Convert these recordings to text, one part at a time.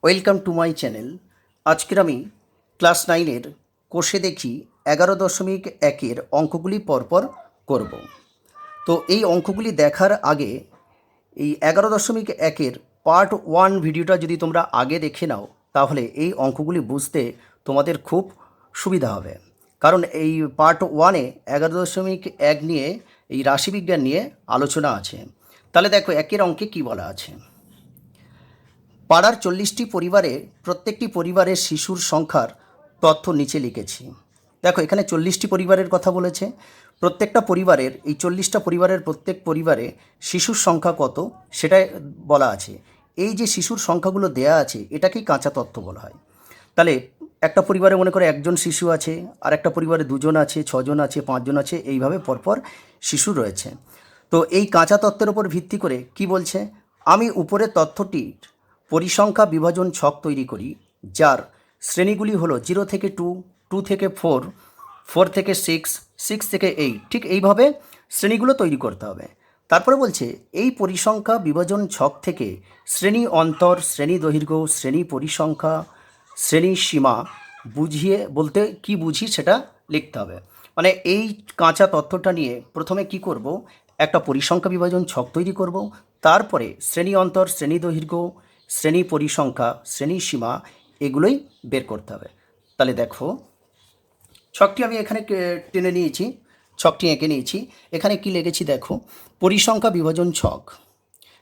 Welcome to my channel. আজকের আমি class 9-এর কোষে দেখি 11.1-এর অঙ্কগুলি পরপর করব। তো এই অঙ্কগুলি দেখার আগে এই 11.1-এর পার্ট 1 ভিডিওটা যদি তোমরা আগে দেখে নাও তাহলে এই অঙ্কগুলি বুঝতে তোমাদের খুব সুবিধা হবে। কারণ এই পার্ট 1-এ 11.1 নিয়ে এই রাশিবিজ্ঞান নিয়ে আলোচনা আছে। তাহলে দেখো একের অঙ্কে কি বলা আছে। পাড়ার 40টি পরিবারে প্রত্যেকটি পরিবারের শিশুর সংখ্যার তথ্য নিচে লিখেছি। দেখো এখানে 40টি পরিবারের কথা বলেছে। প্রত্যেকটা পরিবারের এই 40টা পরিবারের প্রত্যেক পরিবারে শিশুর সংখ্যা কত সেটাই বলা আছে। এই যে শিশুর সংখ্যাগুলো দেয়া আছে এটাকেই কাঁচা তথ্য বলা হয়। তাহলে একটা পরিবারে মনে করে একজন শিশু আছে, আর একটা পরিবারে দুজন আছে, ছজন আছে, পাঁচজন আছে, এইভাবে পরপর শিশু রয়েছে। তো এই কাঁচা তত্ত্বের উপর ভিত্তি করে কি বলছে, আমি উপরের তথ্যটির পরিসংখ্যা বিভাজন ছক তৈরি করি যার শ্রেণীগুলি হলো 0 থেকে 2, 2 থেকে 4, 4 থেকে 6, 6 থেকে 8, ঠিক এইভাবে শ্রেণীগুলো তৈরি করতে হবে। তারপরে বলছে এই পরিসংখ্যা বিভাজন ছক থেকে শ্রেণী অন্তর, শ্রেণী দৈর্ঘ্য, শ্রেণী পরিসংখ্যা, শ্রেণী সীমা বুঝিয়ে বলতে কি বুঝি সেটা লিখতে হবে। মানে এই কাঁচা তথ্যটা নিয়ে প্রথমে কি করব, একটা পরিসংখ্যা বিভাজন ছক তৈরি করব, তারপরে শ্রেণী অন্তর, শ্রেণী দৈর্ঘ্য, শ্রেণী পরিসংখ্যা, শ্রেণী সীমা এগুলোই বের করতে হবে। তাহলে দেখো ছকটি আমি এখানে টেনে নিয়েছি, ছকটি এঁকে নিয়েছি। এখানে কি লিখেছি দেখো, পরিসংখ্যা বিভাজন ছক,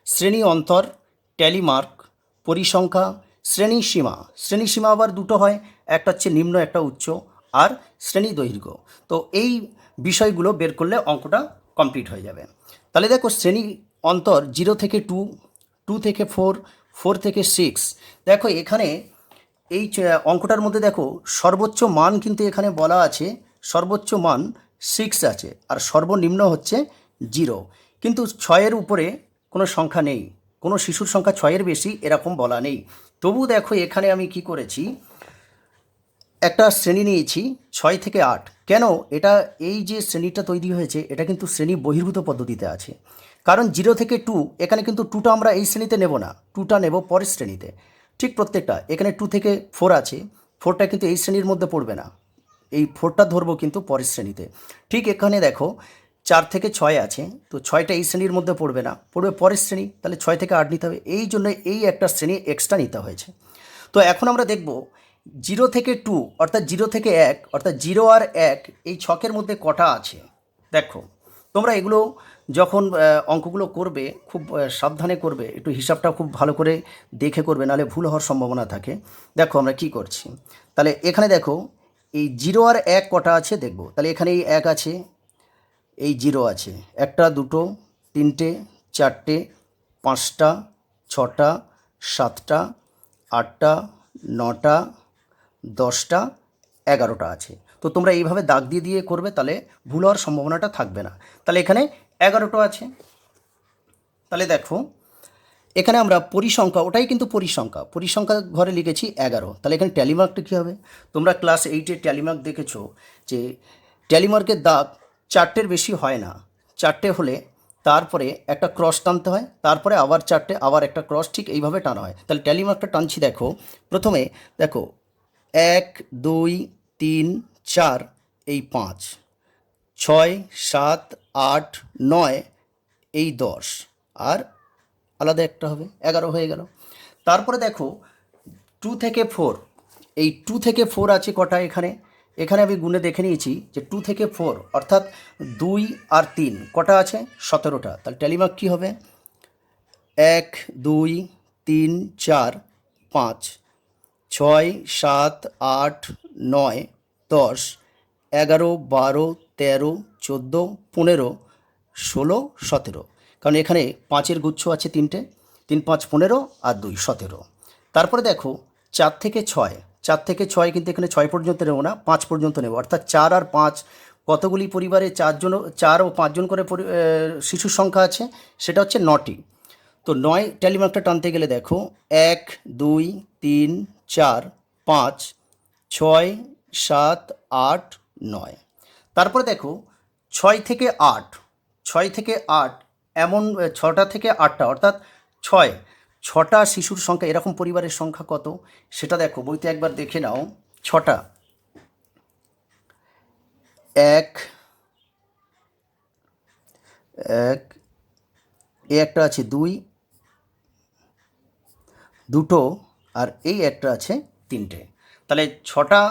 শ্রেণী অন্তর, ট্যালি মার্ক, পরিসংখ্যা, শ্রেণী সীমা। শ্রেণী সীমা আবার দুটো হয়, একটা হচ্ছে নিম্ন, একটা উচ্চ, আর শ্রেণী দৈর্ঘ্য। তো এই বিষয়গুলো বের করলে অঙ্কটা কমপ্লিট হয়ে যাবে। তাহলে দেখো শ্রেণী অন্তর 0 থেকে 2, 2 থেকে 4, 4 থেকে 6। দেখো এখানে এই অঙ্কটার মধ্যে দেখো সর্বোচ্চ মান কিন্তু এখানে বলা আছে, সর্বোচ্চ মান 6 আছে, আর সর্বনিম্ন হচ্ছে 0। কিন্তু 6-এর উপরে কোনো সংখ্যা নেই, কোনো শিশুর সংখ্যা 6-এর বেশি এরকম বলা নেই। তবু দেখো এখানে আমি কি করেছি, একটা শ্রেণী নিয়েছি 6 থেকে 8। কেন এটা, এই যে শ্রেণীটা তৈরি হয়েছে এটা কিন্তু শ্রেণী বহির্ভূত পদ্ধতিতে আছে। কারণ 0 থেকে 2, এখানে কিন্তু 2টা আমরা এই শ্রেণীতে নেব না, 2টা নেব পরের শ্রেণীতে। ঠিক প্রত্যেকটা এখানে 2 থেকে 4 আছে, 4টা কিন্তু এই শ্রেণীর মধ্যে পড়বে না, এই 4টা ধরবো কিন্তু পরের শ্রেণীতে। ঠিক এখানে দেখো 4 থেকে 6 আছে, তো 6টা এই শ্রেণীর মধ্যে পড়বে না, পড়বে পরের শ্রেণী, তাহলে 6 থেকে 8 নিতে হবে। এই জন্য এই একটা শ্রেণী এক্সট্রা নিতে হয়েছে। তো এখন আমরা দেখব 0 থেকে 2 অর্থাৎ 0 থেকে 1 অর্থাৎ 0 আর 1 এই ছকের মধ্যে কটা আছে। দেখো তোমরা এগুলো যখন অঙ্কগুলো করবে খুব সাবধানে করবে, একটু হিসাবটা খুব ভালো করে দেখে করবে, নাহলে ভুল হওয়ার সম্ভাবনা থাকে। দেখো আমরা কি করছি, তাহলে এখানে দেখো এই 0 আর 1 কটা আছে দেখব। তাহলে এখানে এই 1 আছে, এই 0 আছে, একটা, দুটো, তিনটে, চারটে, পাঁচটা, ছটা, সাতটা, আটটা, নটা, 10টা, 11টা আছে। তো তোমরা এইভাবে দাগ দিয়ে দিয়ে করবে, তাহলে ভুল হওয়ার সম্ভাবনাটা থাকবে না। তাহলে এখানে 11টা আছে। তাহলে দেখো এখানে আমরা পরিসংখ্যা, ওটাই কিন্তু পরিসংখ্যা, পরিসংখ্যা ঘরে লিখেছি 11। তাহলে এখানে ট্যালিমার্কটা কী হবে, তোমরা ক্লাস 8-এর ট্যালিমার্ক দেখেছো যে ট্যালিমার্কের দাগ 4টের বেশি হয় না, 4টে হলে তারপরে একটা ক্রস টানতে হয়, তারপরে আবার 4টে, আবার একটা ক্রস, ঠিক এইভাবে টানা হয়। তাহলে ট্যালিমার্কটা টানছি, দেখো প্রথমে দেখো 1, 2, 3, 4, এই 5, 6, 7, 8, 9, এই 10, আর আলাদা একটা হবে, 11 হয়ে গেল। তারপরে দেখো 2 থেকে 4, এই 2 থেকে 4 আছে কটা এখানে, এখানে আমি গুণে দেখে নিয়েছি যে 2 থেকে 4 অর্থাৎ 2 আর 3 কটা আছে, 17টা। তাহলে ট্যালিমার্ক কী হবে, 1, 2, 3, 4, 5, 6, 7, 8, 9, 10, 11, 12, 13, 14, 15, 16, 17। কারণ এখানে 5-এর গুচ্ছ আছে 3টে, 3, 5, 15 আর 2, 17। তারপরে দেখো 4 থেকে 6, 4 থেকে 6 কিন্তু এখানে 6 পর্যন্ত নেব না, 5 পর্যন্ত নেব, অর্থাৎ 4 আর 5 কতগুলি পরিবারে 4 ও 5 জন করে শিশুর সংখ্যা আছে, সেটা হচ্ছে 9টি। তো 9 ট্যালিমার্কটা টানতে গেলে দেখো 1, 2, 3, 4, 5, 6, 7, 8, 9। তারপরে দেখো 6 থেকে 8, 6 থেকে 8 এমন 6টা থেকে 8টা অর্থাৎ 6, ছটা শিশুর সংখ্যা, এরকম পরিবারের সংখ্যা কত সেটা দেখো, বইতে একবার দেখে নাও। ছটা, এক এক এ একটা আছে, দুই, দুটো, আর এই একটা আছে, তিনটে। তাহলে ছটা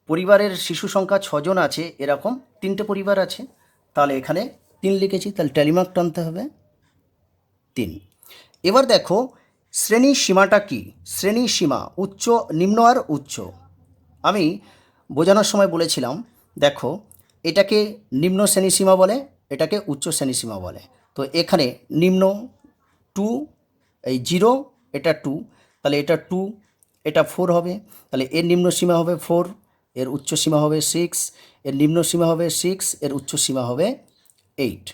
পরিবারের শিশু সংখ্যা ছজন আছে, এরকম তিনটে পরিবার আছে। তাহলে এখানে 3 লিখেছি, তাহলে ট্যালিমার্ক টানতে হবে 3। এবার দেখো শ্রেণী সীমাটা কি। শ্রেণী সীমা উচ্চ, নিম্ন আর উচ্চ। আমি বোঝানোর সময় বলেছিলাম, দেখো এটাকে নিম্ন শ্রেণী সীমা বলে, এটাকে উচ্চ শ্রেণী সীমা বলে। তো এখানে নিম্ন 2, এই 0, এটা 2, তাহলে এটা 2, এটা 4 হবে। তাহলে এর নিম্ন সীমা হবে 4, এর উচ্চ সীমা হবে 6, এর নিম্ন সীমা হবে 6, এর উচ্চ সীমা হবে 8।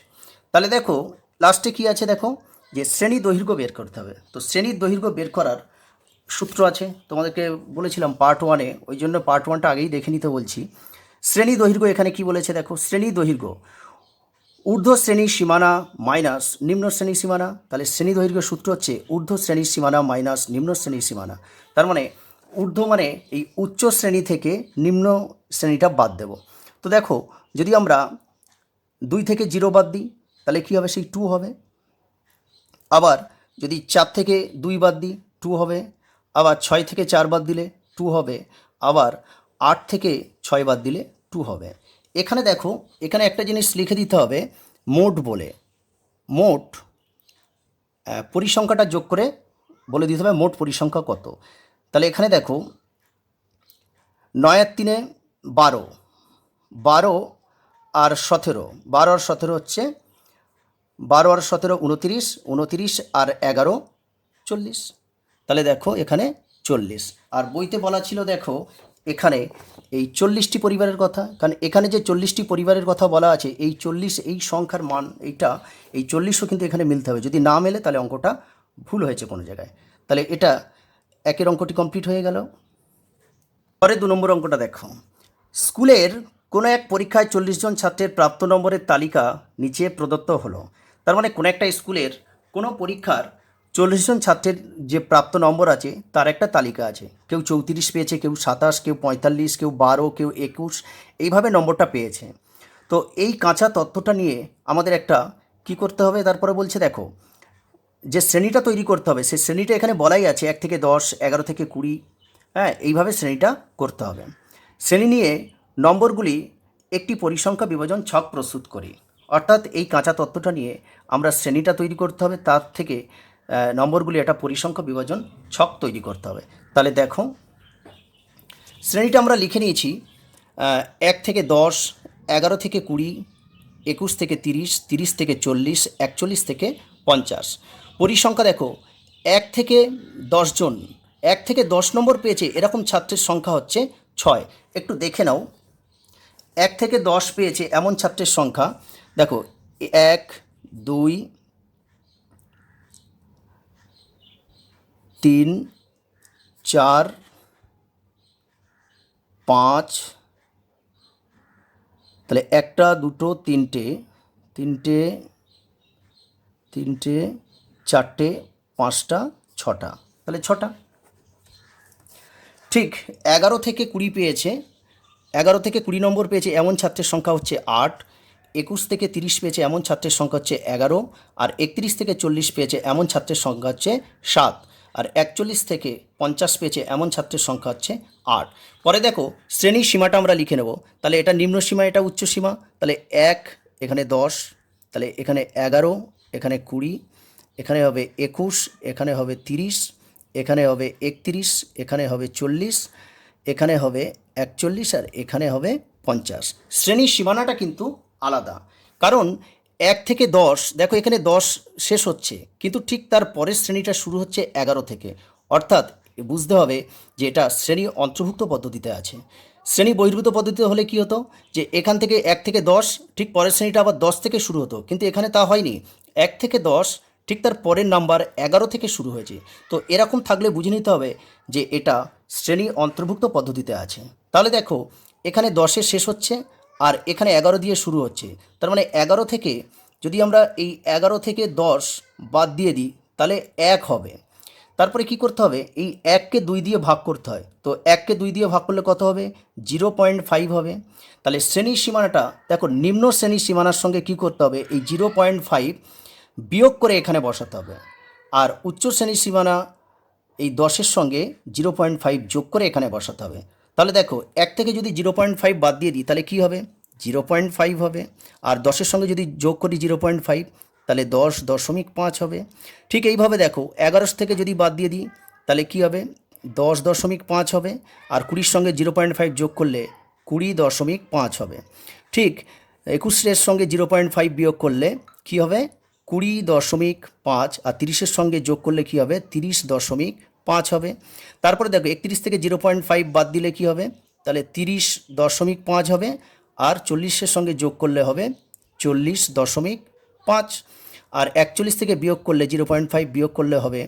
তাহলে দেখো লাস্টে কি আছে, দেখো যে শ্রেণী দৈর্ঘ্য বের করতে হবে। তো শ্রেণীর দৈর্ঘ্য বের করার সূত্র আছে, তোমাদেরকে বলেছিলাম পার্ট 1-এ, ওই জন্য পার্ট 1টা আগেই দেখে নিতে বলছি। শ্রেণী দৈর্ঘ্য এখানে কি বলেছে দেখো, শ্রেণী দৈর্ঘ্য ঊর্ধ্ব শ্রেণীর সীমানা মাইনাস নিম্ন শ্রেণীর সীমানা। তাহলে শ্রেণী দৈর্ঘ্য সূত্র হচ্ছে ঊর্ধ্ব শ্রেণীর সীমানা মাইনাস নিম্ন শ্রেণীর সীমানা। তার মানে ঊর্ধ্ব মানে এই উচ্চ শ্রেণী থেকে নিম্ন শ্রেণীটা বাদ দেব। তো দেখো যদি আমরা 2 থেকে 0 বাদ দিই তাহলে কী হবে, সেই 2 হবে। আবার যদি 4 থেকে 2 বাদ দিই 2 হবে। আবার 6 থেকে 4 বাদ দিলে 2 হবে। আবার 8 থেকে 6 বাদ দিলে 2 হবে। এখানে দেখো, এখানে একটা জিনিস লিখে দিতে হবে মোট বলে, মোট পরিসংখ্যাটা যোগ করে বলে দিতে হবে মোট পরিসংখ্যা কত। তাহলে এখানে দেখো 9 আর 3 12, 12 আর 17, 12 আর 17 হচ্ছে 12 আর 17 29, 29 আর 11 40। তাহলে দেখো এখানে 40। আর বইতে বলা ছিল দেখো এখানে এই 40টি পরিবারের কথা, কারণ এখানে যে 40টি পরিবারের কথা বলা আছে, এই 40 এই সংখ্যার মান এইটা, এই 40ও কিন্তু এখানে মিলতে হবে। যদি না মেলে তাহলে অঙ্কটা ভুল হয়েছে কোনো জায়গায়। তাহলে এটা একের অঙ্কটি কমপ্লিট হয়ে গেল। পরে 2 নম্বর অঙ্কটা দেখো, স্কুলের কোনো এক পরীক্ষায় 40 জন ছাত্রের প্রাপ্ত নম্বরের তালিকা নিচে প্রদত্ত হলো। তার মানে কোনো একটা স্কুলের কোনো পরীক্ষার 40 জন ছাত্রের যে প্রাপ্ত নম্বর আছে তার একটা তালিকা আছে। কেউ 34 পেয়েছে, কেউ 27, কেউ 45, কেউ 12, কেউ 21, এইভাবে নম্বরটা পেয়েছে। তো এই কাঁচা তথ্যটা নিয়ে আমাদের একটা কি করতে হবে, তারপরে বলছে দেখো যে শ্রেণীটা তৈরি করতে হবে, সেই শ্রেণীটা এখানে বলাই আছে 1 থেকে 10, 11 থেকে 20, হ্যাঁ এইভাবে শ্রেণীটা করতে হবে। শ্রেণী নিয়ে নম্বরগুলি একটি পরিসংখ্যা বিভাজন ছক প্রস্তুত করি। অর্থাৎ এই কাঁচা তত্ত্বটা নিয়ে আমরা শ্রেণীটা তৈরি করতে হবে, তার থেকে নম্বরগুলি একটা পরিসংখ্যা বিভাজন ছক তৈরি করতে হবে। তাহলে দেখো শ্রেণীটা আমরা লিখে নিয়েছি 1 থেকে 10, 11 থেকে 20, 21 থেকে 30, 30 থেকে 40, 41 থেকে 50। পরিসংখ্যা দেখো 1 থেকে 10 জন, 1 থেকে 10 নম্বর পেয়েছে এরকম ছাত্রের সংখ্যা হচ্ছে 6। একটু দেখে নাও 1 থেকে 10 পেয়েছে এমন ছাত্রের সংখ্যা, দেখো 1, 2, 3, 4, 5, তাহলে 1টা 2টো 3টে, 4টে 5টা 6টা, তাহলে 6টা। ঠিক 11 থেকে 20 পেয়েছে, 11 থেকে 20 নম্বর পেয়েছে এমন ছাত্রের সংখ্যা হচ্ছে 8। 21 থেকে 30 পেয়েছে এমন ছাত্রের সংখ্যা হচ্ছে 11। আর 31 থেকে 40 পেয়েছে এমন ছাত্রের সংখ্যা হচ্ছে 7। আর 41 থেকে 50 পেয়েছে এমন ছাত্রের সংখ্যা হচ্ছে 8। পরে দেখো শ্রেণীর সীমাটা আমরা লিখে নেব। তাহলে এটা নিম্ন সীমা, এটা উচ্চ সীমা। তাহলে 1, এখানে 10, তাহলে এখানে 11, এখানে 20, এখানে হবে 21, এখানে হবে 30, এখানে হবে 31, এখানে হবে 40, এখানে হবে 41, আর এখানে হবে 50। শ্রেণীর সীমানাটা কিন্তু আলাদা, কারণ 1 থেকে 10, দেখো এখানে 10 শেষ হচ্ছে, কিন্তু ঠিক তার পরের শ্রেণীটা শুরু হচ্ছে 11 থেকে। অর্থাৎ বুঝতে হবে যে এটা শ্রেণী অন্তর্ভুক্ত পদ্ধতিতে আছে। শ্রেণী বহির্ভূত পদ্ধতিতে হলে কি হতো, যে এখান থেকে 1 থেকে 10, ঠিক পরের শ্রেণীটা আবার 10 থেকে শুরু হতো, কিন্তু এখানে তা হয়নি। 1 থেকে 10, ঠিক তার পরের নাম্বার 11 থেকে শুরু হয়েছে। তো এরকম থাকলে বুঝে নিতে হবে যে এটা শ্রেণী অন্তর্ভুক্ত পদ্ধতিতে আছে। তাহলে দেখো এখানে 10-এ শেষ হচ্ছে, আর এখানে 11 দিয়ে শুরু হচ্ছে। তার মানে 11 থেকে যদি আমরা এই 11 থেকে 10 বাদ দিয়ে দিই তাহলে 1 হবে। তারপরে কি করতে হবে, এই 1কে 2 দিয়ে ভাগ করতে হয়। তো 1কে 2 দিয়ে ভাগ করলে কত হবে, 0.5 হবে। তাহলে শ্রেণীর সীমানাটা দেখো, নিম্ন শ্রেণীর সীমানার সঙ্গে কি করতে হবে, এই 0.5 বিয়োগ করে এখানে বসাতে হবে। আর উচ্চ শ্রেণীর সীমানা এই 10-এর সঙ্গে 0.5 যোগ করে এখানে বসাতে হবে। তাহলে দেখো, 1 থেকে যদি 0.5 বাদ দিয়ে দিই তাহলে কি হবে, 0.5 হবে। আর 10-এর সঙ্গে যদি যোগ করি 0.5, তাহলে 10.5 হবে। ঠিক এইভাবে দেখো, 11 থেকে যদি বাদ দিয়ে দিই তাহলে কি হবে, 10.5 হবে। আর 20-এর সঙ্গে 0.5 যোগ করলে 20.5 হবে। ঠিক 21-এর সঙ্গে 0.5 বিয়োগ করলে কি হবে, 20.5। আর 30-এর সঙ্গে যোগ করলে কি হবে, 30.5 হবে। তারপরে দেখো, 31 থেকে 0.5 বাদ দিলে কি হবে, তাহলে 30.5 হবে। আর 40-এর সঙ্গে যোগ করলে হবে 40.5। আর 41 থেকে বিয়োগ করলে 0.5 বিয়োগ করলে হবে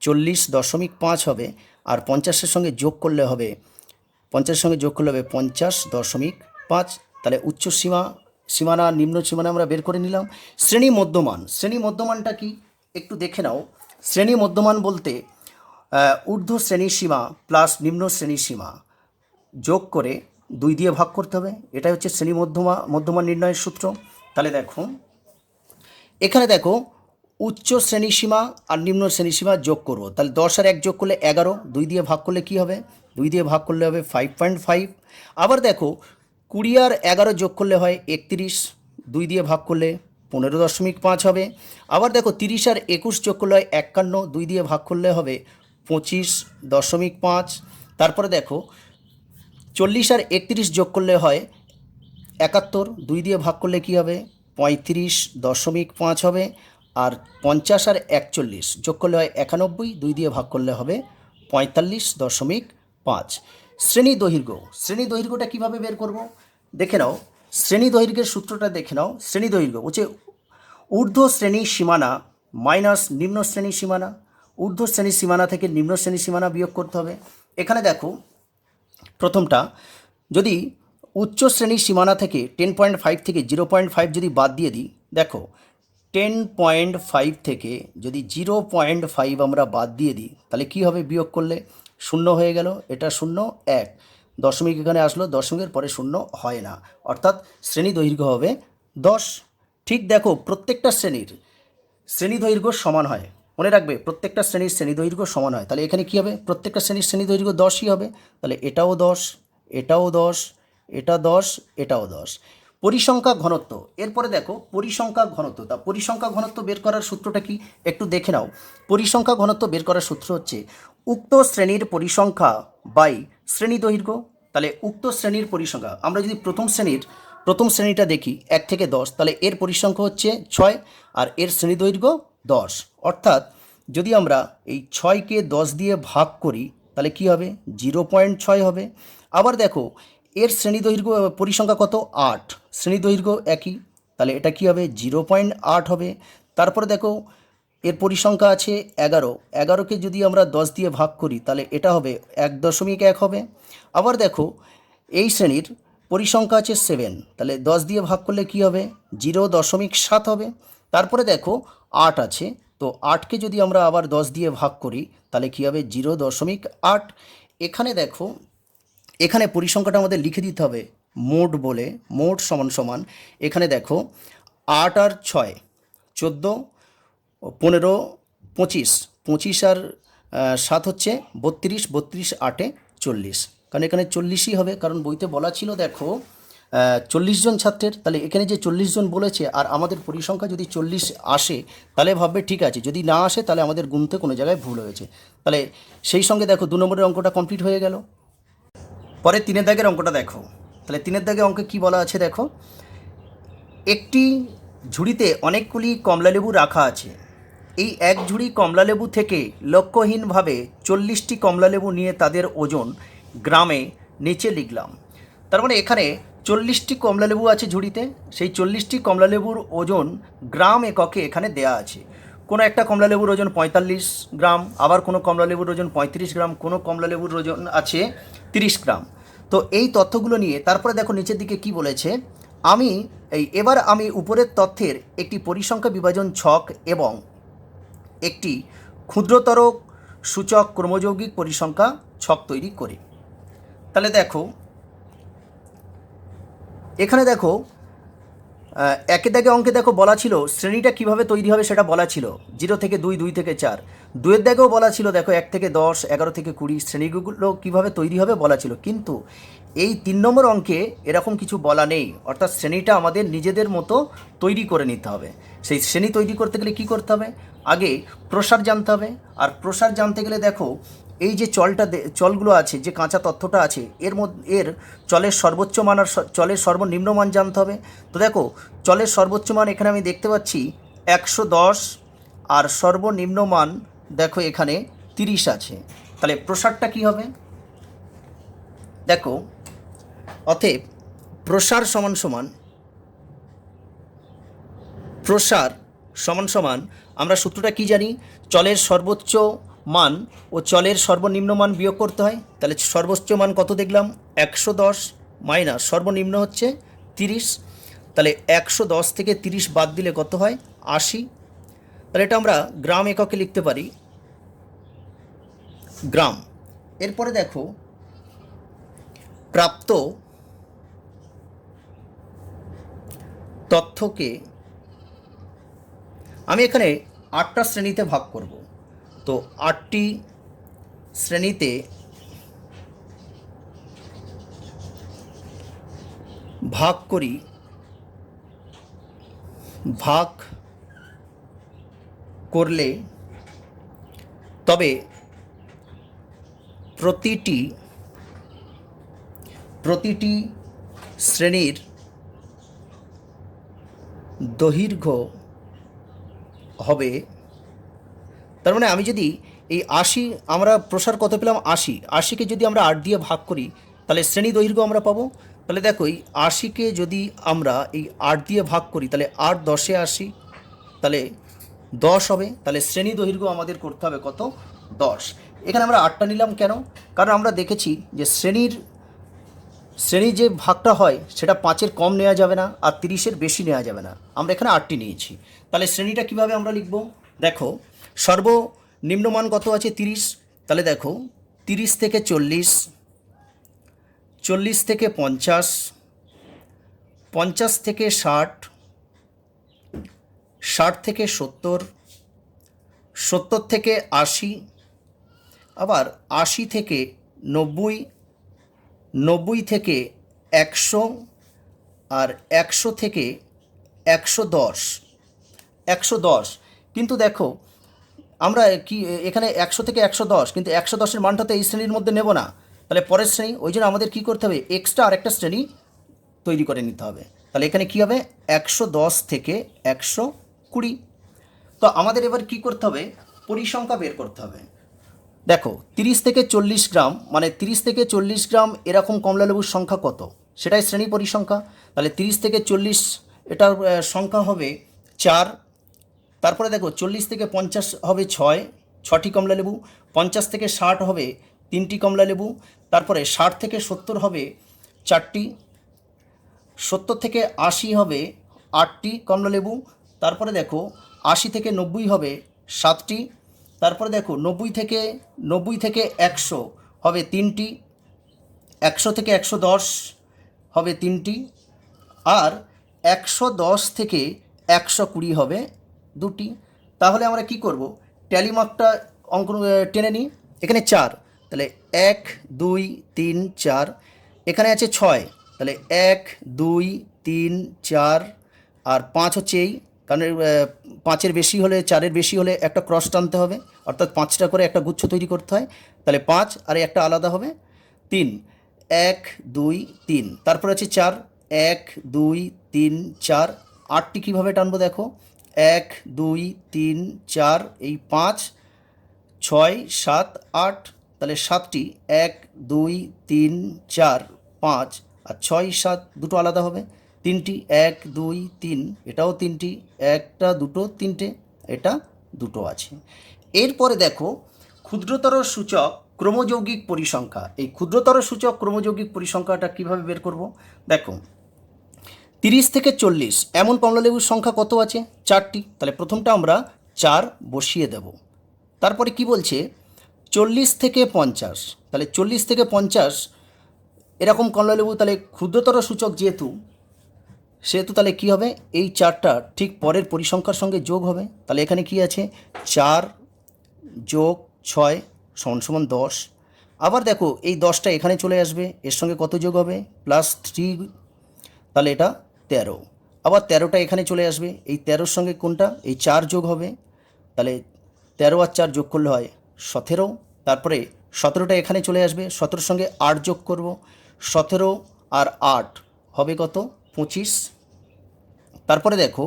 40.5 হবে। আর 50-এর সঙ্গে যোগ করলে হবে 50। তাহলে উচ্চ সীমানা নিম্ন সীমানা আমরা বের করে নিলাম। শ্রেণী মধ্যমানটা কি একটু দেখে নাও। শ্রেণী মধ্যমান বলতে ঊর্ধ্ব শ্রেণীর সীমা প্লাস নিম্ন শ্রেণীর সীমা যোগ করে 2 দিয়ে ভাগ করতে হবে। এটাই হচ্ছে শ্রেণী মধ্যমান নির্ণয়ের সূত্র। তাহলে দেখো, এখানে দেখো, উচ্চ শ্রেণী সীমা আর নিম্ন শ্রেণী সীমা যোগ করব। তাহলে 10 আর 1 যোগ করলে 11, 2 দিয়ে ভাগ করলে কি হবে, 2 দিয়ে ভাগ করলে হবে 5.5। আবার দেখো, 20 আর 11 যোগ করলে হয় 31, 2 দিয়ে ভাগ করলে 15.5 হবে। আবার দেখো, 30 আর 21 যোগ করলে হয় 51, 2 দিয়ে ভাগ করলে হবে 25.5। তারপরে দেখো, 40 আর 31 যোগ করলে হয় 71, 2 দিয়ে ভাগ করলে কি হবে, 35.5 হবে। আর 50 আর 41 যোগ করলে হয় 91, 2 দিয়ে ভাগ করলে হবে 45.5। শ্রেণী দৈর্ঘ্যটা কীভাবে বের করব, দেখে নাও। শ্রেণী দৈর্ঘ্যের সূত্রটা দেখে নাও। শ্রেণী দৈর্ঘ্য হচ্ছে ঊর্ধ্ব শ্রেণীর সীমানা মাইনাস নিম্ন শ্রেণীর সীমানা। ঊর্ধ্ব শ্রেণীর সীমানা থেকে নিম্ন শ্রেণীর সীমানা বিয়োগ করতে হবে। এখানে দেখো, প্রথমটা, যদি উচ্চ শ্রেণীর সীমানা থেকে 10.5 থেকে 0.5 যদি বাদ দিয়ে দিই, দেখো 10.5 থেকে যদি 0.5 আমরা বাদ দিয়ে দিই তাহলে কি হবে, বিয়োগ করলে 0 হয়ে গেল, এটা 0 1 দশমিক এখানে আসলো, দশমিকের পরে 0 হয় না, অর্থাৎ শ্রেণী দৈর্ঘ্য হবে 10। ঠিক দেখো, প্রত্যেকটা শ্রেণী দৈর্ঘ্য সমান হয়, মনে রাখবে প্রত্যেকটা শ্রেণী দৈর্ঘ্য সমান হয়। তাহলে এখানে কী হবে, প্রত্যেকটা শ্রেণী দৈর্ঘ্য 10ই হবে। তাহলে এটাও 10, এটাও 10, এটা 10, এটাও 10। পরিসংখ্যা ঘনত্ব, এরপরে দেখো পরিসংখ্যা ঘনত্ব। তা পরিসংখ্যা ঘনত্ব বের করার সূত্রটা কি একটু দেখে নাও। পরিসংখ্যা ঘনত্ব বের করার সূত্র হচ্ছে উক্ত শ্রেণীর পরিসংখ্যা বাই শ্রেণী দৈর্ঘ্য। তাহলে উক্ত শ্রেণীর পরিসংখ্যা, আমরা যদি প্রথম শ্রেণীটা দেখি 1 থেকে 10, তাহলে এর পরিসংখ্যা হচ্ছে 6 আর এর শ্রেণী দৈর্ঘ্য 10। অর্থাৎ যদি আমরা এই 6কে 10 দিয়ে ভাগ করি তাহলে কি হবে, 0.6 হবে। আবার দেখো, এর শ্রেণী দৈর্ঘ্য পরিসংখ্যা কত, 8, শ্রেণী দৈর্ঘ্য একই, তাহলে এটা কি হবে, 0.8 হবে। তারপরে দেখো, এর পরিসংখ্যা আছে 11, 11কে যদি আমরা 10 দিয়ে ভাগ করি তাহলে এটা হবে 1.1 হবে। আবার দেখো, এই শ্রেণীর পরিসংখ্যা আছে 7, তাহলে 10 দিয়ে ভাগ করলে কি হবে, 0.7 হবে। তারপরে দেখো 8 আছে, তো 8কে যদি আমরা আবার 10 দিয়ে ভাগ করি তাহলে কি হবে, 0.8। এখানে দেখো, এখানে পরিসংখ্যাটা আমাদের লিখে দিতে হবে মোট বলে, মোট সমান সমান, এখানে দেখো 8 আর 6 14, 15 25, 25 আর 7 হচ্ছে 32, 32 8 40, কারণ এখানে 40ই হবে, কারণ বইতে বলা ছিল দেখো 40 জন ছাত্রের। তাহলে এখানে যে 40 জন বলেছে আর আমাদের পরিসংখ্যা যদি 40 আসে তাহলে ভাববে ঠিক আছে, যদি না আসে তাহলে আমাদের গুনতে কোনো জায়গায় ভুল হয়েছে। তাহলে সেই সঙ্গে দেখো 2 নম্বরের অঙ্কটা কমপ্লিট হয়ে গেল। পরে 3 দাগের অঙ্কটা দেখো। তাহলে 3 দাগের অঙ্কে কী বলা আছে দেখো, একটি ঝুড়িতে অনেকগুলি কমলালেবু রাখা আছে। এই এক ঝুড়ি কমলালেবু থেকে লক্ষ্যহীনভাবে 40টি কমলালেবু নিয়ে তাদের ওজন গ্রামে নিচে লিখলাম। তার মানে এখানে 40টি কমলালেবু আছে ঝুড়িতে, সেই 40টি কমলালেবুর ওজন গ্রাম এককে এখানে দেয়া আছে। কোনো একটা কমলালেবুর ওজন 45 গ্রাম, আবার কোনো কমলালেবুর ওজন 35 গ্রাম, কোনো কমলালেবুর ওজন আছে 30 গ্রাম। তো এই তথ্যগুলো নিয়ে তারপরে দেখো নিচের দিকে কি বলেছে, এবার আমি উপরের তথ্যের একটি পরিসংখ্যা বিভাজন ছক এবং একটি ক্ষুদ্রতর সূচক ক্রমযৌগিক পরিসংখ্যা ছক তৈরি করি। তাহলে দেখো এখানে দেখো একে দাগে অঙ্কে দেখো বলা ছিল শ্রেণীটা কিভাবে তৈরি হবে সেটা বলা ছিল, 0 থেকে 2, 2 থেকে 4। 2-এর দাগেও বলা ছিল দেখো 1 থেকে 10, 11 থেকে 20 শ্রেণীগুলো কিভাবে তৈরি হবে বলা ছিল। কিন্তু এই 3 নম্বর অঙ্কে এরকম কিছু বলা নেই, অর্থাৎ শ্রেণীটা আমাদের নিজেদের মতো তৈরি করে নিতে হবে। সেই শ্রেণী তৈরি করতে গেলে কি করতে হবে, আগে প্রসার জানতে হবে। আর প্রসার জানতে গেলে দেখো এই যে চলগুলো আছে, যে কাঁচা তথ্যটা আছে এর চলের সর্বোচ্চ মান আর চলের সর্বনিম্ন মান জানতে হবে। তো দেখো চলের সর্বোচ্চ মান এখানে আমি দেখতে পাচ্ছি 110, আর সর্বনিম্ন মান দেখো এখানে 30 আছে। তাহলে প্রসারটা কি হবে দেখো, অতএব প্রসার সমান সমান আমরা সূত্রটা কি জানি, চলের সর্বোচ্চ মান ও চলের সর্বনিম্ন মান বিয়োগ করতে হয়। তাহলে সর্বোচ্চ মান কত দেখলাম 110 মাইনাস সর্বনিম্ন হচ্ছে 30। তাহলে 110 থেকে 30 বাদ দিলে কত হয় 80। তাহলে এটা আমরা গ্রাম এককে লিখতে পারি, গ্রাম। এরপরে দেখো প্রাপ্ত তথ্যকে আমি এখানে 8টা শ্রেণীতে ভাগ করব। তো 8টি শ্রেণীতে ভাগ করি, ভাগ করলে তবে প্রতিটি শ্রেণীর দৈর্ঘ্য হবে, তার মানে আমি যদি এই 80, আমরা প্রসার কত পেলাম 80কে যদি আমরা 8 দিয়ে ভাগ করি তাহলে শ্রেণী দৈর্ঘ্য আমরা পাবো। তাহলে দেখো এই 80কে যদি আমরা এই 8 দিয়ে ভাগ করি তাহলে 8 10-এ 80, তাহলে 10 হবে। তাহলে শ্রেণী দৈর্ঘ্য আমাদের করতে হবে কত 10। এখানে আমরা 8টা নিলাম কেন, কারণ আমরা দেখেছি যে শ্রেণী যে ভাগটা হয় সেটা 5-এর কম নেওয়া যাবে না আর 30-এর বেশি নেওয়া যাবে না। আমরা এখানে 8টি নিয়েছি। তাহলে শ্রেণীটা কিভাবে আমরা লিখব দেখো, সর্বনিম্ন মান কত আছে 30। তাহলে দেখো 30 থেকে 40, 40 থেকে 50, 50 থেকে 60, 60 থেকে 70, 70 থেকে 80, আবার 80 থেকে 90, 90 থেকে 100, আর 100 থেকে 110, 110। কিন্তু দেখো আমরা কি এখানে 100 থেকে 110, কিন্তু 110-এর মানটা তো এই শ্রেণীর মধ্যে নেব না, তাহলে পরের শ্রেণী, ওই জন্য আমাদের কী করতে হবে এক্সট্রা আরেকটা শ্রেণী তৈরি করে নিতে হবে। তাহলে এখানে কী হবে 110 থেকে 120। তো আমাদের এবার কি করতে হবে পরিসংখ্যা বের করতে হবে। দেখো 30 থেকে 40 গ্রাম, মানে 30 থেকে 40 গ্রাম এরকম কমলালেবুর সংখ্যা কত, সেটাই শ্রেণী পরিসংখ্যা। তাহলে 30 থেকে 40 এটার সংখ্যা হবে 4। তারপরে দেখো 40 থেকে 50 হবে 6টি কমলালেবু, 50 থেকে 60 হবে 3টি কমলালেবু, তারপরে 60 থেকে 70 হবে 4টি, 70 থেকে 80 হবে 8টি কমলালেবু, তারপরে দেখো 80 থেকে 90 হবে 7টি, তারপরে দেখো 90 থেকে 100 হবে 3টি, 100 থেকে 110 হবে 3টি, আর 110 থেকে 120 হবে 2টি। তাহলে আমরা কি করব ট্যালি মার্কটা অঙ্ক টেনে নিই। এখানে 4, তাহলে 1 2 3 4, এখানে আছে 6, তাহলে 1 2 3 4, আর 5 হচ্ছে এই, কারণ 5-এর বেশি হলে 4-এর বেশি হলে একটা ক্রস টানতে হবে, অর্থাৎ 5টা করে একটা গুচ্ছ তৈরি করতে হয়। তাহলে 5 আর একটা আলাদা হবে 3, 1 2 3, তারপর আছে 4, 1 2 3 4, 8টি কীভাবে টানবো দেখো 1 2 3 4, এই 5 6 7 8, তাহলে 7টি 1 2 3 4 5, আর 6 7 দুটো আলাদা হবে 3টি 1 2 3, এটাও 3টি, একটা দুটো তিনটে, এটা দুটো আছে। এরপরে দেখো ক্ষুদ্রতর সূচক ক্রমযৌগিক পরিসংখ্যা। এই ক্ষুদ্রতর সূচক ক্রমযৌগিক পরিসংখ্যাটা কীভাবে বের করব দেখো 30 থেকে 40 এমন কমলালেবুর সংখ্যা কত আছে 4টি। তাহলে প্রথমটা আমরা 4 বসিয়ে দেব। তারপরে কি বলছে 40 থেকে 50, তাহলে 40 থেকে 50 এরকম কমলালেবু, তাহলে ক্ষুদ্রতর সূচক যেহেতু, সেহেতু তাহলে কী হবে, এই চারটা ঠিক পরের পরিসংখ্যার সঙ্গে যোগ হবে। তাহলে এখানে কি আছে, 4 যোগ 6 সমান সমান 10। আবার দেখো এই 10টা এখানে চলে আসবে, এর সঙ্গে কত যোগ হবে, +3, তাহলে এটা 13। আবার 13টা এখানে চলে আসবে, এই 13-র সঙ্গে কোনটা, এই 4 যোগ হবে, তাহলে 13 আর 4 যোগ করলে হয় 17। তারপরে 17টা এখানে চলে আসবে, 17-র সঙ্গে 8 যোগ করব, 17 আর 8 হবে কত, 25। তারপরে দেখো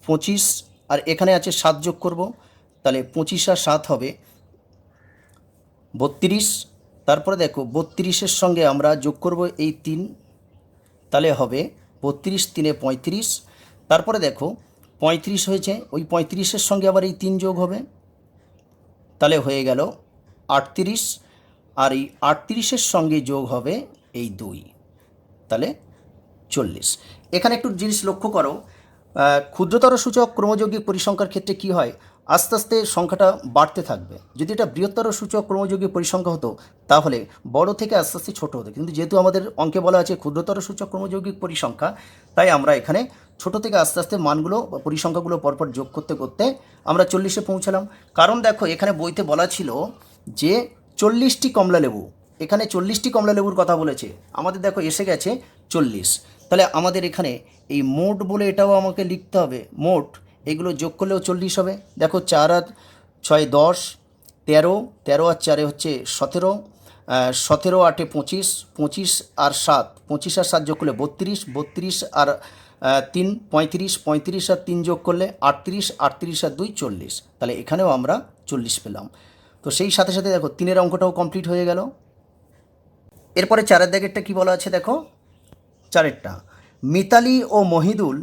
25 আর এখানে আছে 7 যোগ করব, তাহলে 25 আর 7 হবে 32। তারপরে দেখো 32-এর সঙ্গে আমরা যোগ করব এই 3, তাহলে হবে 32 3 35। তারপরে দেখো 35 হয়েছে, ওই 35-এর সঙ্গে আবার এই 3 যোগ হবে, তাহলে হয়ে গেল 38। আর এই 38-এর সঙ্গে যোগ হবে এই 2, তাহলে 40। এখানে একটু জিনিস লক্ষ্য করো, ক্ষুদ্রতর সূচক ক্রমযৌগিক পরিসংখ্যার ক্ষেত্রে কি হয়, আস্তে আস্তে সংখ্যাটা বাড়তে থাকবে। যদি এটা বৃহত্তর সূচক ক্রমযৌগিক পরিসংখ্যা হতো তাহলে বড় থেকে আস্তে আস্তে ছোটো হতো, কিন্তু যেহেতু আমাদের অঙ্কে বলা আছে ক্ষুদ্রতর সূচক ক্রমযৌগিক পরিসংখ্যা, তাই আমরা এখানে ছোট থেকে আস্তে আস্তে মানগুলো বা পরিসংখ্যাগুলো পরপর যোগ করতে করতে আমরা 40-এ পৌঁছালাম। কারণ দেখো এখানে বইতে বলা ছিল যে 40টি কমলালেবু, এখানে 40টি কমলালেবুর কথা বলেছে, আমাদের দেখো এসে গেছে 40। তাহলে আমাদের এখানে এই মোট বলে এটাও আমাকে লিখতে হবে, মোট এগুলো যোগ করলেও 40 হবে। দেখো 4 আর 6 10, 13, 13 আর 4 হচ্ছে 17, 17 8 25, 25 আর 7, 25 আর 7 যোগ করলে 32, 32 আর 3 35, 35 আর 3 যোগ করলে 38, 38 আর 2 40। তাহলে এখানেও আমরা 40 পেলাম। তো সেই সাথে সাথে দেখো 3-এর অঙ্কটাও কমপ্লিট হয়ে গেল। এরপরে 4-এর দাগেরটা কী বলা আছে দেখো, 4-এরটা, মিতালি ও মহিদুল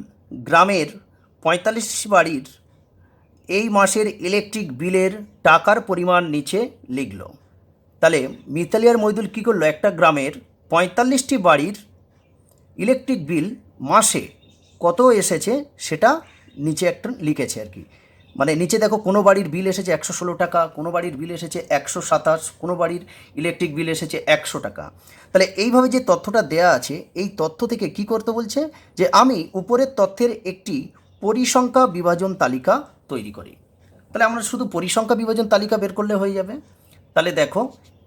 গ্রামের 45 বাড়ির এই মাসের ইলেকট্রিক বিলের টাকার পরিমাণ নিচে লিখল। তাহলে মিতালি আর মহিদুল কী করলো, একটা গ্রামের 45টি বাড়ির ইলেকট্রিক বিল মাসে কত এসেছে সেটা নিচে একটা লিখেছে আর কি। মানে নিচে দেখো কোনো বাড়ির বিল এসেছে 116 টাকা, কোনো বাড়ির বিল এসেছে 127, কোনো বাড়ির ইলেকট্রিক বিল এসেছে 100 টাকা। তাহলে এইভাবে যে তথ্যটা দেয়া আছে, এই তথ্য থেকে কি করতে বলছে, যে আমি উপরের তথ্যের একটি পরিসংখ্যা বিভাজন তালিকা তৈরি করি। তাহলে আমরা শুধু পরিসংখ্যা বিভাজন তালিকা বের করলে হয়ে যাবে। তাহলে দেখো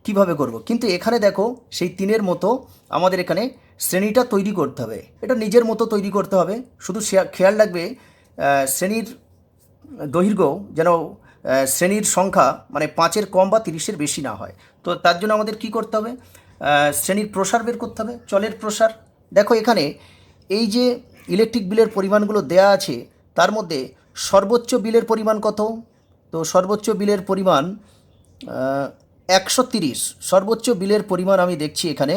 কিভাবে করব, কিন্তু এখানে দেখো সেই 3-এর মতো আমাদের এখানে শ্রেণীটা তৈরি করতে হবে, এটা নিজের মতো তৈরি করতে হবে। শুধু খেয়াল রাখবে শ্রেণীর দৈর্ঘ্য যেন শ্রেণীর সংখ্যা মানে 5-এর কম বা 30-এর বেশি না হয়। তো তার জন্য আমাদের কি করতে হবে, শ্রেণীর প্রসার বের করতে হবে, চলের প্রসার। দেখো এখানে এই যে ইলেকট্রিক বিলের পরিমাণগুলো দেয়া আছে, তার মধ্যে সর্বোচ্চ বিলের পরিমাণ কত, তো সর্বোচ্চ বিলের পরিমাণ 130, সর্বোচ্চ বিলের পরিমাণ আমি দেখছি এখানে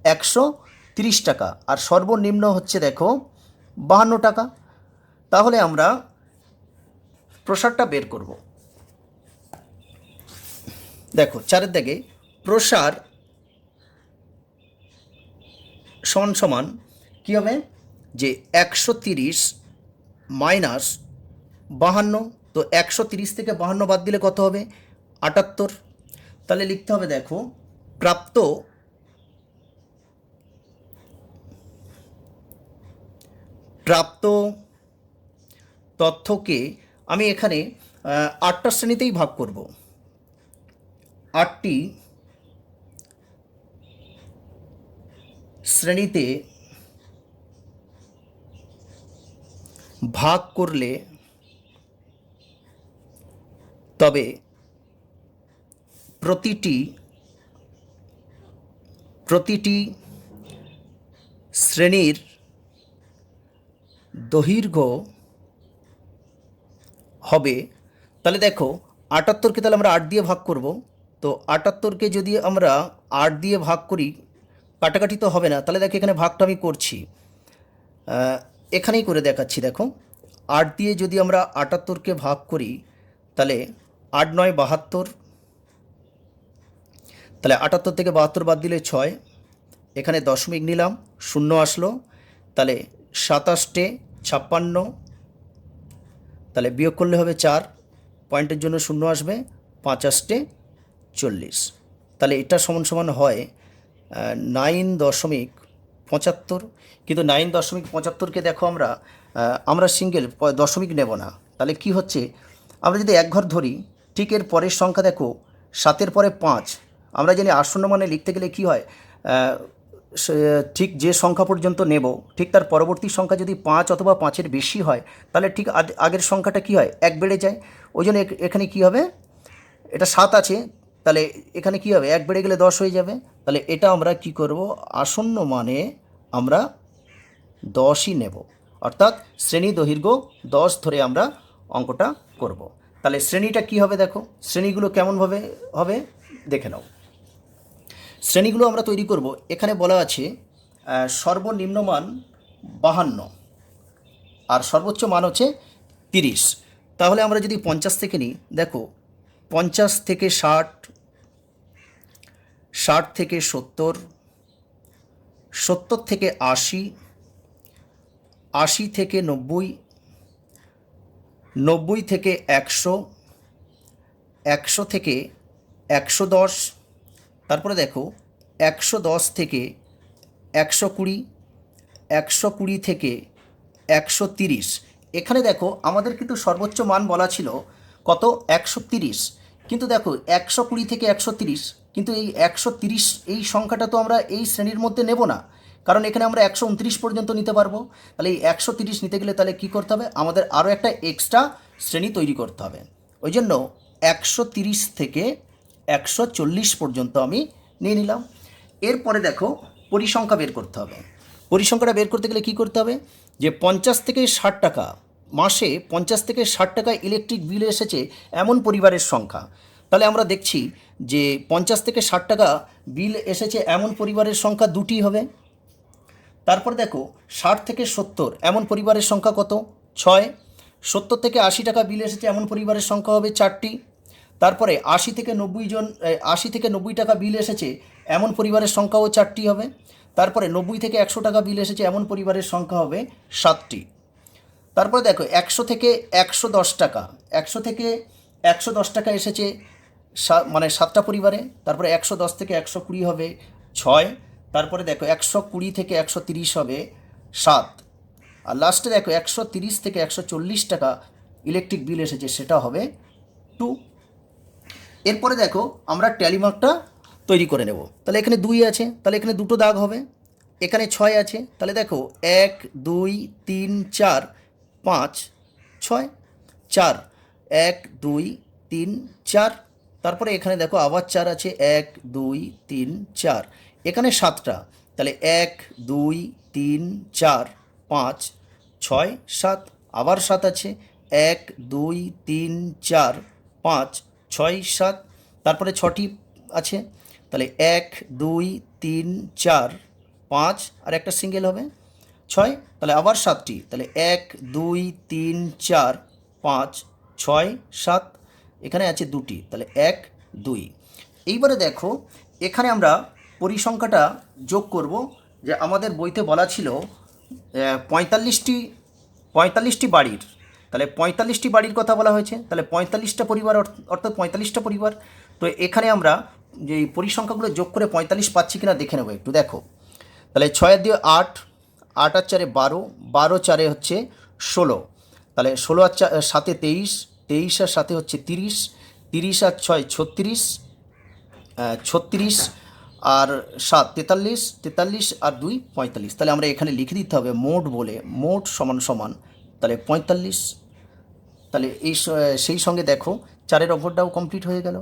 130 টাকা, আর সর্বনিম্ন হচ্ছে দেখো 52 টাকা। তাহলে আমরা প্রসারটা বের করব। দেখো 4-এর দাগে প্রসার সমান সমান কী হবে, যে 130 মাইনাস 52, তো 130 থেকে 52 বাদ দিলে কত হবে, 78। তাহলে লিখতে হবে দেখো প্রাপ্ত তথ্যকে আমি এখানে 8টা শ্রেণীতেই ভাগ করব, 8টি শ্রেণীতে ভাগ করলে তবে প্রতিটি শ্রেণীর দৈর্ঘ্য হবে। তাহলে দেখো 78কে তাহলে আমরা 8 দিয়ে ভাগ করব, তো 78কে যদি আমরা 8 দিয়ে ভাগ করি, কাটাকাটি তো হবে না। তাহলে দেখো এখানে ভাগটা আমি করছি, এখানেই করে দেখাচ্ছি। দেখো 8 দিয়ে যদি আমরা 78কে ভাগ করি, তাহলে 8 9 72, তাহলে 78 থেকে 72 বাদ দিলে 6, এখানে দশমিক নিলাম, 0 আসলো, তাহলে 27 56, তাহলে বিয়োগ করলে হবে 4, পয়েন্টের জন্য 0 আসবে, 5 8 40। তাহলে এটা সমান সমান হয় 9.75। কিন্তু 9.75কে দেখো আমরা সিঙ্গেল দশমিক নেব না। তাহলে কি হচ্ছে, আমরা যদি এক ঘর ধরি, ঠিক এর পরের সংখ্যা দেখো 7-এর পরে 5। আমরা জানি আসন্ন মানে লিখতে গেলে কি হয়, ঠিক যে সংখ্যা পর্যন্ত নেব, ঠিক তার পরবর্তী সংখ্যা যদি 5 অথবা 5-এর বেশি হয়, তাহলে ঠিক আগের সংখ্যাটা কি হয়, 1 বেড়ে যায়। ওই জন্য এখানে কি হবে, এটা 7 আছে, তাহলে এখানে কি হবে, 1 বেড়ে গেলে 10 হয়ে যাবে। তাহলে এটা আমরা কি করব, আসন্ন মানে আমরা 10ই নেব, অর্থাৎ শ্রেণী দৈর্ঘ্য 10 ধরে আমরা অঙ্কটা করব। তাহলে শ্রেণীটা কি হবে দেখো, শ্রেণীগুলো কেমনভাবে হবে দেখে নাও। শ্রেণীগুলো আমরা তৈরি করব। এখানে বলা আছে সর্বনিম্ন মান 52 আর সর্বোচ্চ মান হচ্ছে 30। তাহলে আমরা যদি 50 থেকে নিই, দেখো 50 থেকে 60, 60 থেকে 70, 70 থেকে 80, 80 থেকে 90, 90 থেকে 100, 100 থেকে 110, তারপরে দেখো 110 থেকে 120, 120 থেকে 130। এখানে দেখো আমাদের কিন্তু সর্বোচ্চ মান বলা ছিল কত, 130। কিন্তু দেখো 120 থেকে 130, কিন্তু এই 130 এই সংখ্যাটা তো আমরা এই শ্রেণীর মধ্যে নেব না, কারণ এখানে আমরা 129 পর্যন্ত নিতে পারবো। তাহলে এই 130 নিতে গেলে তাহলে কী করতে হবে, আমাদের আরও একটা এক্সট্রা শ্রেণী তৈরি করতে হবে। ওই জন্য 130 থেকে 140 পর্যন্ত আমি নিয়ে নিলাম। এরপরে দেখো পরিসংখ্যা বের করতে হবে। পরিসংখ্যাটা বের করতে গেলে কী করতে হবে, যে 50 থেকে 60 টাকা, মাসে 50 থেকে 60 টাকা ইলেকট্রিক বিল এসেছে এমন পরিবারের সংখ্যা। তাহলে আমরা দেখছি যে 50 থেকে 60 টাকা বিল এসেছে এমন পরিবারের সংখ্যা দুটি হবে। তারপর দেখো 60 থেকে 70 এমন পরিবারের সংখ্যা কত, 6। 70 থেকে 80 টাকা বিল এসেছে এমন পরিবারের সংখ্যা হবে 4টি। তারপরে 80 থেকে 90 টাকা বিল এসেছে এমন পরিবারের সংখ্যাও 4টি হবে। তারপরে 90 থেকে 100 টাকা বিল এসেছে এমন পরিবারের সংখ্যা হবে 7টি। তারপরে দেখো 100 থেকে 110 টাকা, 100 থেকে 110 টাকা এসেছে মানে 7টা পরিবারে। তারপরে 110 থেকে 120 হবে 6। তারপরে দেখো 120 থেকে 130 হবে 7। আর লাস্টে দেখো 130 থেকে 140 টাকা ইলেকট্রিক বিল এসেছে, সেটা হবে 2। এরপরে দেখো আমরা ট্যালি মার্কটা তৈরি করে নেব। তাহলে এখানে 2 আছে, তাহলে এখানে দুটো দাগ হবে। এখানে 6 আছে, তাহলে দেখো 1 2 3 4 5 6 4, 1 2 3 4। তারপরে এখানে দেখো আবার 4 আছে, 1 2 3 4। এখানে 7টা, তাহলে 1 2 3 4 5 6 7। আবার 7 আছে, 1 2 3 4 5 6 7। তারপরে 6টি আছে, তাহলে 1 2 3 4 5 আর একটা সিঙ্গেল হবে 6। তাহলে আবার 7টি, তাহলে 1 2 3 4 5 6 7। এখানে আছে 2টি, তাহলে 1 2। এইবারে দেখো এখানে আমরা পরিসংখ্যাটা যোগ করব। যে আমাদের বইতে বলা ছিল 45টি বাড়ির, তাহলে 45টি বাড়ির কথা বলা হয়েছে, তাহলে 45টা পরিবার অর্থাৎ 45টা পরিবার। তো এখানে আমরা যে পরিসংখ্যাগুলো যোগ করে 45 পাচ্ছি কিনা দেখে নেব একটু। দেখো তাহলে 6 দিয়ে 8, 8 আর 4 12, 12 4 হচ্ছে 16। তাহলে 16 আর 7 23, 23 আর 7 হচ্ছে 30, 30 আর 6 36, 36 আর 7 43, 43 আর 2 45। তাহলে আমরা এখানে লিখে দিতে হবে মোট বলে, মোট সমান সমান তাহলে 45। তাহলে সেই সঙ্গে দেখো 4-এর অঙ্কটাও কমপ্লিট হয়ে গেল।